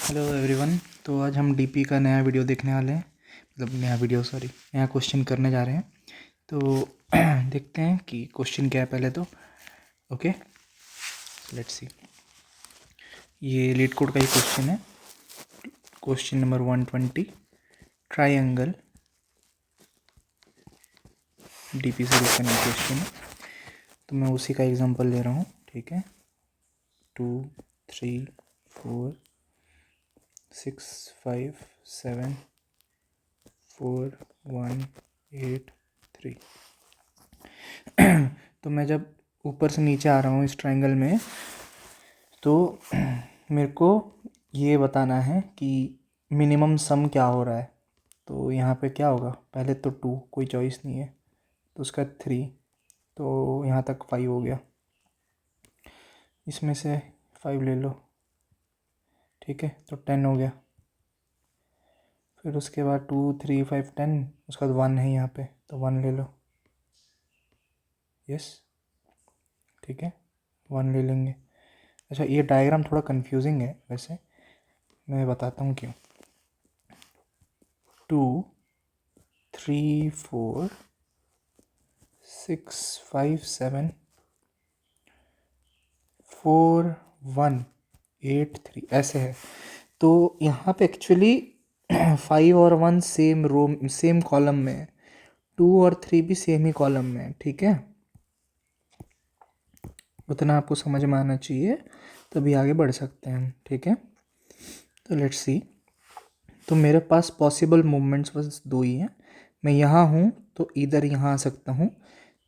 Hello everyone. तो आज हम डीपी का नया वीडियो देखने वाले हैं, मतलब नया क्वेश्चन करने जा रहे हैं। तो देखते हैं कि क्वेश्चन क्या है पहले तो। Okay, let's see. ये लीड कोड का ही क्वेश्चन है। Question number 120, triangle. डीपी से रिलेटेड क्वेश्चन है, तो मैं उसी का एग्जांपल ले रहा हूँ। ठीक है, 2 3 4 6 5 7 4 1 8 3। तो मैं जब ऊपर से नीचे आ रहा हूँ इस ट्रायंगल में, तो मेरे को ये बताना है कि मिनिमम सम क्या हो रहा है। तो यहाँ पे क्या होगा, पहले तो 2, कोई चॉइस नहीं है, तो उसका 3, तो यहाँ तक 5 हो गया। इसमें से 5 ले लो, ठीक है, तो 10 हो गया। फिर उसके बाद 2 3 5 10, उसके बाद 1 है यहाँ पे, तो 1 ले लो। यस, ठीक है, 1 ले लेंगे। अच्छा, ये डायग्राम थोड़ा कंफ्यूजिंग है वैसे, मैं बताता हूँ क्यों। 2 3 4 6 5 7 4 1 8 3 ऐसे है। तो यहाँ पे एक्चुअली 5 और 1 सेम रो सेम कॉलम में है, 2 और 3 भी सेम ही कॉलम में है। ठीक है, उतना आपको समझ में आना चाहिए, तभी आगे बढ़ सकते हैं हम। ठीक है, तो लेट्स सी। तो मेरे पास पॉसिबल मूवमेंट्स बस 2 ही हैं। मैं यहाँ हूँ तो इधर यहाँ आ सकता हूँ,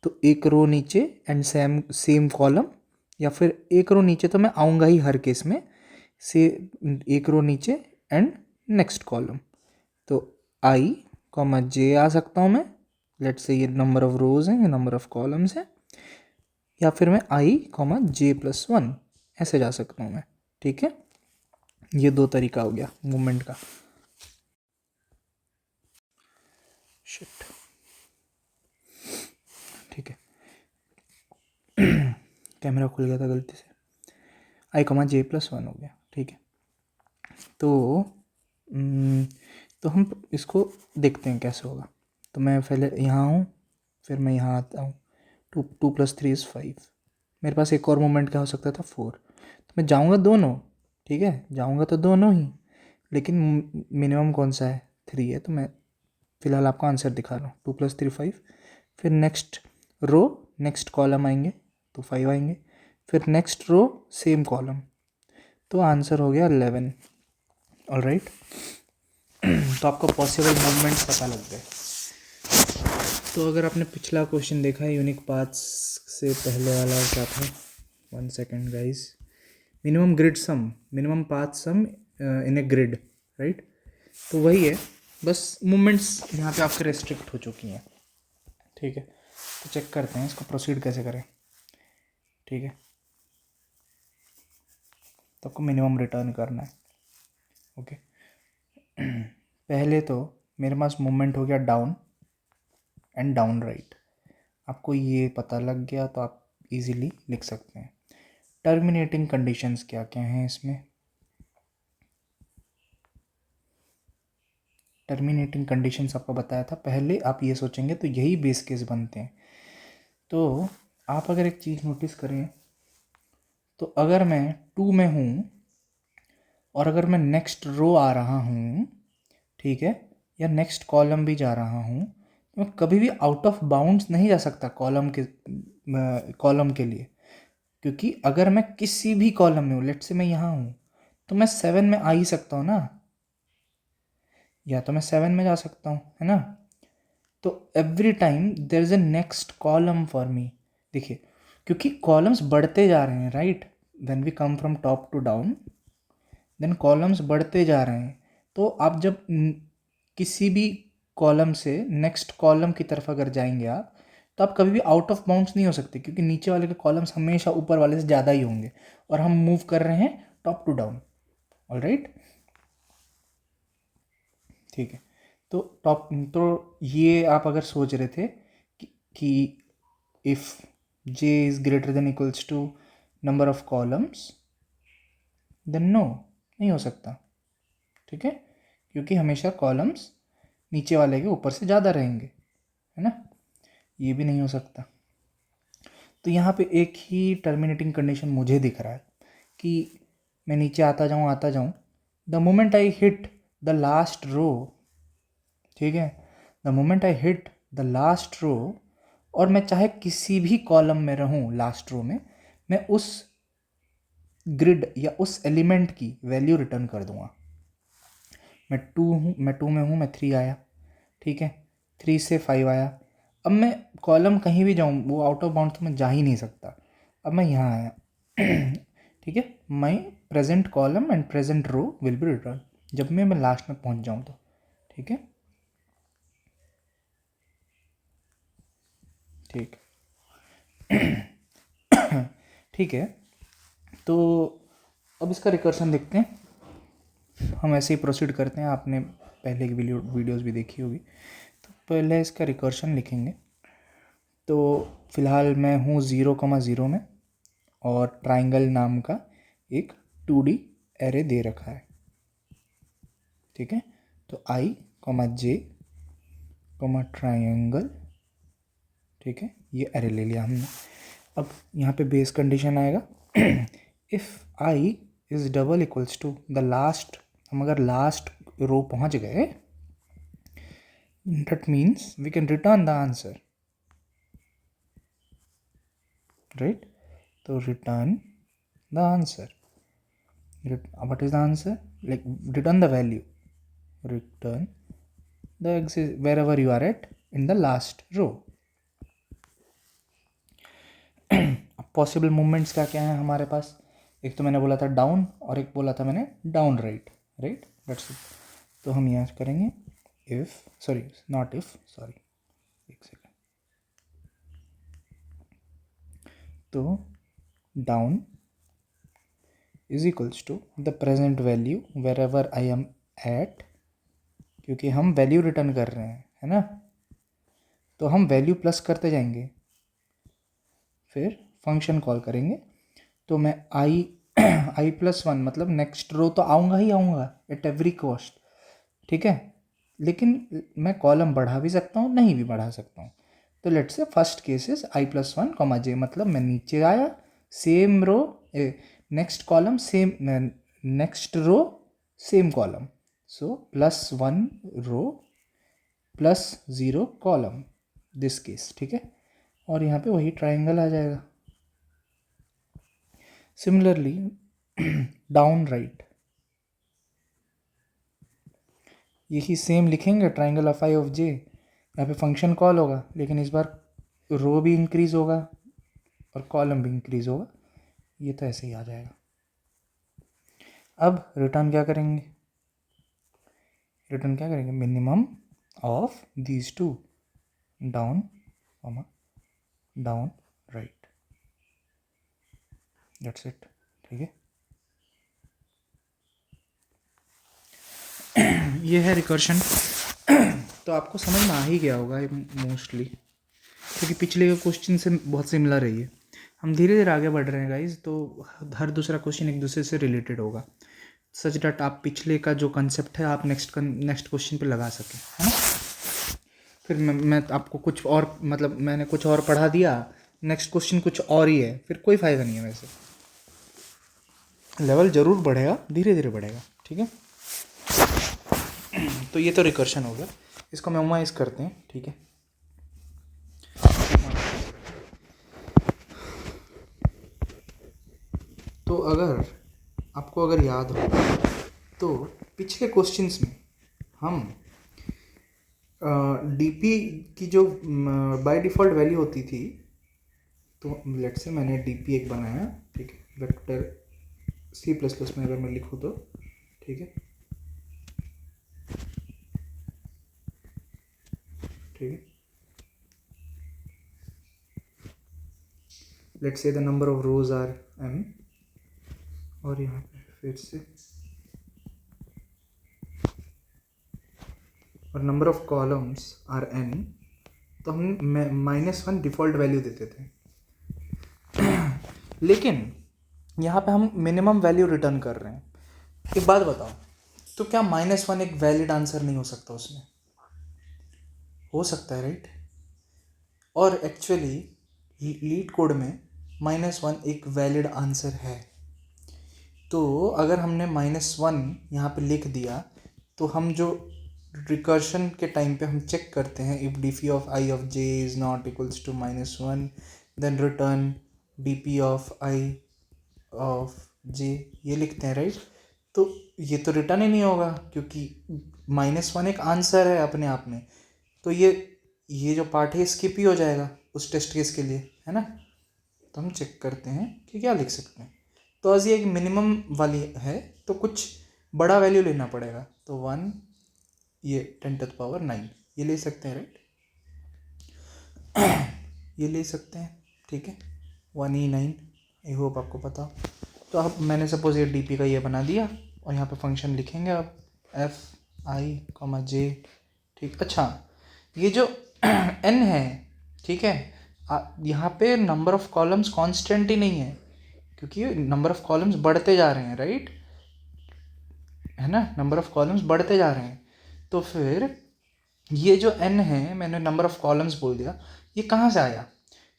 तो एक रो नीचे एंड सेम सेम कॉलम, या फिर एक रो नीचे तो मैं आऊँगा ही हर केस में, से एक रो नीचे एंड नेक्स्ट कॉलम। तो आई कॉमा जे आ सकता हूँ मैं। लेट्स से ये नंबर ऑफ रोज हैं, ये नंबर ऑफ कॉलम्स हैं। या फिर मैं आई कॉमा जे प्लस 1 ऐसे जा सकता हूँ मैं। ठीक है, ये 2 तरीका हो गया मूवमेंट का। शिट, ठीक है, कैमरा खुल गया था गलती से। आई कॉमा जे प्लस 1 हो गया। ठीक है, तो तो हम इसको देखते हैं कैसे होगा। तो मैं पहले यहाँ हूँ, फिर मैं यहाँ आता हूँ। 2 + 3 = 5। मेरे पास एक और मोमेंट क्या हो सकता था, 4। तो मैं जाऊँगा दोनों, ठीक है, जाऊँगा तो दोनों ही, लेकिन मिनिमम कौन सा है, 3 है। तो मैं फ़िलहाल आपको आंसर दिखा रहा हूँ, 2 + 3 = 5। फिर नेक्स्ट रो नेक्स्ट कॉलम आएंगे तो 5 आएंगे, फिर नेक्स्ट रो सेम कॉलम, तो आंसर हो गया 11। ऑलराइट, तो आपको पॉसिबल मूवमेंट्स पता लग गए। तो अगर आपने पिछला क्वेश्चन देखा है यूनिक पाथ्स से पहले वाला, क्या था, 1 second guys, minimum grid some, minimum path sum in a grid, right. तो वही है, बस मूवमेंट्स यहाँ पे आपके रेस्ट्रिक्ट हो चुकी हैं। ठीक है, तो चेक करते हैं इसको प्रोसीड कैसे करें। ठीक है, तो आपको मिनिमम रिटर्न करना है। ओके, पहले तो मेरे पास मूवमेंट हो गया डाउन एंड डाउन राइट। आपको ये पता लग गया तो आप इजीली लिख सकते हैं। टर्मिनेटिंग कंडीशंस क्या क्या हैं इसमें। टर्मिनेटिंग कंडीशंस आपको बताया था पहले, आप ये सोचेंगे तो यही बेस केस बनते हैं। तो आप अगर एक चीज़ नोटिस करें, तो अगर मैं 2 में हूँ और अगर मैं नेक्स्ट रो आ रहा हूँ, ठीक है, या नेक्स्ट कॉलम भी जा रहा हूँ, तो मैं कभी भी आउट ऑफ बाउंड्स नहीं जा सकता कॉलम के लिए। क्योंकि अगर मैं किसी भी कॉलम में हूँ, लेट से मैं यहाँ हूँ, तो मैं 7 में आ ही सकता हूँ ना, या तो मैं 7 में जा सकता हूँ, है ना। तो every time there is a next column for me. देखिए, क्योंकि कॉलम्स बढ़ते जा रहे हैं, right, when we come from top to down, then columns बढ़ते जा रहे हैं। तो आप जब किसी भी कॉलम से नेक्स्ट कॉलम की तरफ अगर जाएंगे आप, तो आप कभी भी आउट ऑफ बाउंड्स नहीं हो सकते, क्योंकि नीचे वाले के कॉलम्स हमेशा ऊपर वाले से ज़्यादा ही होंगे, और हम मूव कर रहे हैं टॉप टू डाउन। ऑलराइट, ठीक है, तो ये आप अगर सोच रहे थे कि if j is greater than equals to number of columns, then no, नहीं हो सकता। ठीक है, क्योंकि हमेशा कॉलम्स नीचे वाले के ऊपर से ज़्यादा रहेंगे, है ना, ये भी नहीं हो सकता। तो यहाँ पे एक ही टर्मिनेटिंग कंडीशन मुझे दिख रहा है कि मैं नीचे आता जाऊँ, the moment I hit the last row, ठीक है, the moment I hit the last row, और मैं चाहे किसी भी कॉलम में रहूँ लास्ट रो में, मैं उस ग्रिड या उस एलिमेंट की वैल्यू रिटर्न कर दूंगा। मैं 2 में हूँ, मैं 3 आया, ठीक है, 3 से 5 आया, अब मैं कॉलम कहीं भी जाऊँ, वो आउट ऑफ बाउंड तो मैं जा ही नहीं सकता। अब मैं यहाँ आया ठीक है, my present column and present row will be return जब मैं लास्ट में पहुँच जाऊँ तो, ठीक है, ठीक ठीक है। तो अब इसका रिकर्शन देखते हैं, हम ऐसे ही प्रोसीड करते हैं। आपने पहले की वीडियोस भी देखी होगी। तो पहले इसका रिकर्शन लिखेंगे। तो फ़िलहाल मैं हूँ 0,0 में, और ट्राइंगल नाम का एक 2D एरे दे रखा है, ठीक है। तो I, J, ट्राइंगल, ठीक है, ये एरे ले लिया हमने। अब यहाँ पे बेस कंडीशन आएगा if I is double equals to the last, हम अगर लास्ट रो पहुँच गए, that means we can return the answer, right? So return the answer. What is the answer? Like return the value, return the wherever you are at in the last row. अब possible movements क्या क्या हैं हमारे पास? एक तो मैंने बोला था डाउन, और एक बोला था मैंने down right, right, that's it. तो हम यहाँ करेंगे if, sorry not if, sorry एक सेकेंड। तो down is equals to the present value wherever I am at, क्योंकि हम वैल्यू रिटर्न कर रहे हैं, है ना, तो हम वैल्यू प्लस करते जाएंगे, फिर फंक्शन कॉल करेंगे। तो मैं आई प्लस 1 मतलब नेक्स्ट रो तो आऊँगा ही आऊँगा एट एवरी कॉस्ट, ठीक है, लेकिन मैं कॉलम बढ़ा भी सकता हूँ, नहीं भी बढ़ा सकता हूँ। तो let's say first case is I+1, J, मतलब मैं नीचे आया, same row, next column same, next row same column, so +1 row +0 column, this case, ठीक है। और यहाँ पे वही ट्राइंगल आ जाएगा। सिमिलरली डाउन राइट, यही सेम लिखेंगे, triangle of I of J, यहाँ पे फंक्शन कॉल होगा, लेकिन इस बार रो भी इंक्रीज होगा और कॉलम भी इंक्रीज होगा, ये तो ऐसे ही आ जाएगा। अब रिटर्न क्या करेंगे? रिटर्न क्या करेंगे? Minimum of these two, down down right, that's it, ठीक है। ये है रिकर्शन। तो आपको समझ में आ ही गया होगा मोस्टली, क्योंकि पिछले के क्वेश्चन से बहुत सिमिलर है ये। हम धीरे धीरे आगे बढ़ रहे हैं गाइज, तो हर दूसरा क्वेश्चन एक दूसरे से रिलेटेड होगा, सच डैट आप पिछले का जो कंसेप्ट है आप नेक्स्ट क्वेश्चन पे लगा सकें, है ना। फिर मैं आपको कुछ और, मतलब मैंने कुछ और पढ़ा दिया, नेक्स्ट क्वेश्चन कुछ और ही है, फिर कोई फ़ायदा नहीं है। वैसे लेवल ज़रूर बढ़ेगा, धीरे धीरे बढ़ेगा, ठीक है। तो ये तो रिकर्शन हो गया, इसको मेमोराइज करते हैं, ठीक है। तो अगर आपको अगर याद हो तो पिछले क्वेश्चंस में हम डीपी की जो बाय डिफ़ॉल्ट वैल्यू होती थी, तो लेट्स से मैंने डीपी एक बनाया, ठीक है, वेक्टर C++ में अगर मैं लिखूँ तो, ठीक है, ठीक है, let's say the number of rows are m, और यहाँ पे फिर से और number of columns are n, तो हम -1 डिफ़ॉल्ट वैल्यू देते थे। लेकिन यहाँ पे हम मिनिमम वैल्यू रिटर्न कर रहे हैं। एक बात बताओ, तो क्या -1 एक वैलिड आंसर नहीं हो सकता उसमें? हो सकता है, राइट? और एक्चुअली लीड कोड में -1 एक वैलिड आंसर है। तो अगर हमने -1 यहाँ पे लिख दिया तो हम जो रिकर्शन के टाइम पे हम चेक करते हैं, if dp of i of j is not equals to -1 then return dp of i of j, ये लिखते हैं, राइट? तो ये तो रिटर्न ही नहीं होगा क्योंकि -1 एक आंसर है अपने आप में। तो ये जो पार्ट है स्किप ही हो जाएगा उस टेस्ट केस के लिए, है ना? तो हम चेक करते हैं कि क्या लिख सकते हैं। तो आज ये एक मिनिमम वाली है तो कुछ बड़ा वैल्यू लेना पड़ेगा। तो 1, ये 10⁹ ये ले सकते हैं, राइट? ये ले सकते हैं, ठीक है। 1e9, आई होप आपको पता। तो अब मैंने सपोज ये डीपी का ये बना दिया और यहाँ पे फंक्शन लिखेंगे अब fi, j, ठीक। अच्छा, ये जो n है, ठीक है, यहाँ पे नंबर ऑफ कॉलम्स कांस्टेंट ही नहीं है क्योंकि नंबर ऑफ कॉलम्स बढ़ते जा रहे हैं, राइट? है ना, नंबर ऑफ कॉलम्स बढ़ते जा रहे हैं। तो फिर ये जो n है, मैंने नंबर ऑफ कॉलम्स बोल दिया, ये कहाँ से आया?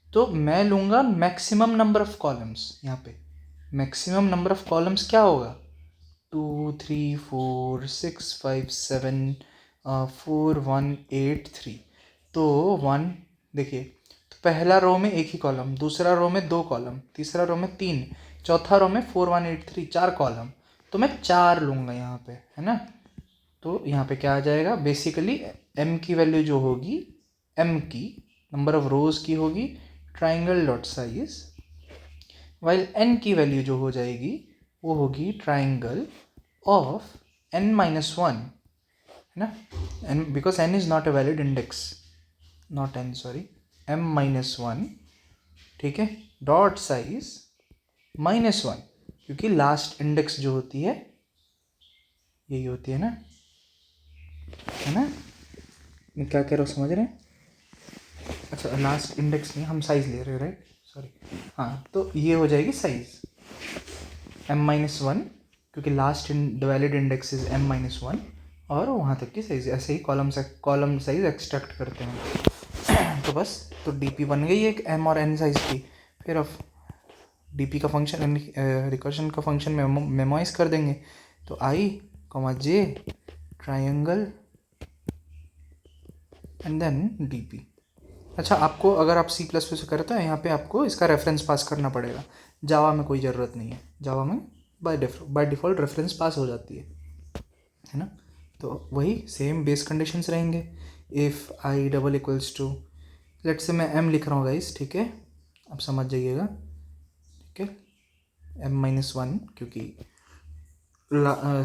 तो मैं लूँगा मैक्सिमम नंबर ऑफ कॉलम्स। यहाँ पे मैक्सिमम नंबर ऑफ कॉलम्स क्या होगा? 2 3 4 6 5 7 4 1 8 3। तो 1, देखिए, तो पहला रो में एक ही कॉलम, दूसरा रो में 2 कॉलम, तीसरा रो में 3, चौथा रो में 4 1 8 3, 4 कॉलम। तो मैं 4 लूँगा यहाँ पे, है ना? तो यहाँ पे क्या आ जाएगा? बेसिकली m की वैल्यू जो होगी, m की नंबर ऑफ रोज की होगी triangle dot size, while n की वैल्यू जो हो जाएगी वो होगी ट्राइंगल ऑफ n-1, है ना? n, because n is not a valid index, not n, sorry, m-1, ठीक है, डॉट साइज -1, क्योंकि लास्ट इंडेक्स जो होती है यही होती है ना, है ना? मैं क्या कह रहा हूँ, समझ रहे हैं? अच्छा, लास्ट इंडेक्स नहीं, हम साइज ले रहे हैं, राइट? सॉरी, हाँ, तो ये हो जाएगी साइज m-1, क्योंकि last valid index is m-1 और वहाँ तक की साइज। ऐसे ही कॉलम साइज एक्सट्रैक्ट करते हैं। तो बस, तो डीपी बन गई एक m और n साइज की। फिर अब डीपी का फंक्शन, रिकर्शन का फंक्शन मेमोराइज कर देंगे। तो i, j, triangle and then DP. अच्छा, आपको अगर आप C++ से करते हैं, यहाँ पे आपको इसका रेफरेंस पास करना पड़ेगा। जावा में कोई ज़रूरत नहीं है, जावा में बाय डिफ़ॉल्ट रेफरेंस पास हो जाती है ना? तो वही सेम बेस कंडीशंस रहेंगे। If i double equals to, let say मैं m लिख रहा हूँ गाइस, ठीक है, आप समझ जाइएगा, ठीक है, m-1, क्योंकि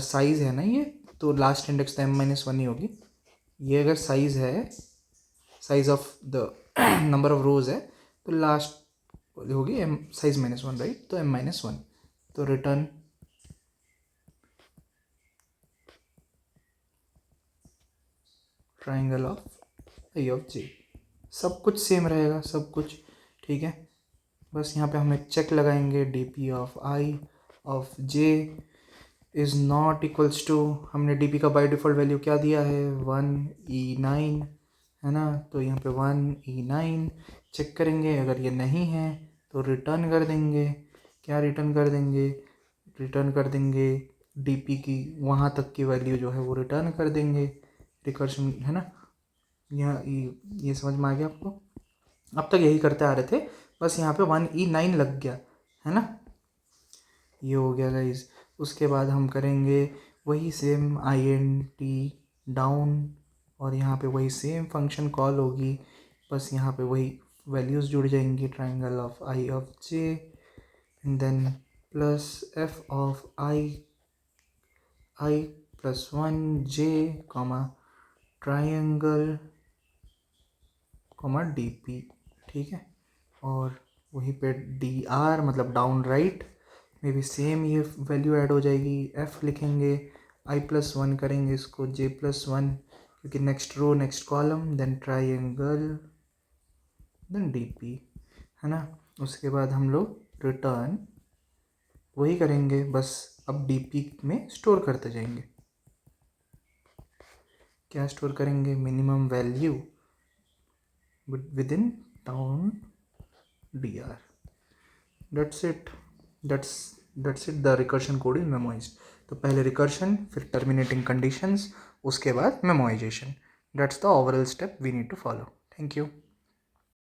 साइज़ है ना ये, तो लास्ट इंडेक्स तो m-1 ही होगी। ये अगर साइज़ है, size of the number of रोज है, तो लास्ट होगी m साइज -1, राइट? तो m-1, तो return triangle of i of j। सब कुछ सेम रहेगा, सब कुछ ठीक है। बस यहाँ पे हमें चेक लगाएंगे, dp of i of j is not equals to, हमने dp का बाय डिफ़ॉल्ट वैल्यू क्या दिया है? 1e9, है ना? तो यहाँ पे 1e9 चेक करेंगे, अगर ये नहीं है तो रिटर्न कर देंगे। क्या रिटर्न कर देंगे? रिटर्न कर देंगे डीपी की वहाँ तक की वैल्यू जो है वो रिटर्न कर देंगे। रिकर्शन, है ना? यहाँ ये समझ में आ गया आपको? अब तक यही करते आ रहे थे, बस यहाँ पे 1e9 लग गया, है ना? ये हो गया गाइस। उसके बाद हम करेंगे वही सेम int डाउन, और यहाँ पे वही सेम फंक्शन कॉल होगी, बस यहाँ पे वही वैल्यूज़ जुड़ जाएंगी, triangle of i of j and then plus f of i plus 1 j comma triangle comma dp, ठीक है। और वहीं पे dr मतलब डाउन राइट में भी सेम ये वैल्यू ऐड हो जाएगी, f लिखेंगे, i+1 करेंगे इसको j+1, क्योंकि next row next column, then triangle, then dp, है ना? उसके बाद हम लोग रिटर्न वही करेंगे, बस अब dp में स्टोर करते जाएंगे। क्या स्टोर करेंगे, minimum value within town dr. That's it, that's it, the recursion code is memoized. तो पहले रिकर्शन, फिर टर्मिनेटिंग कंडीशंस, उसके बाद memoization. That's the overall step we need to follow. Thank you.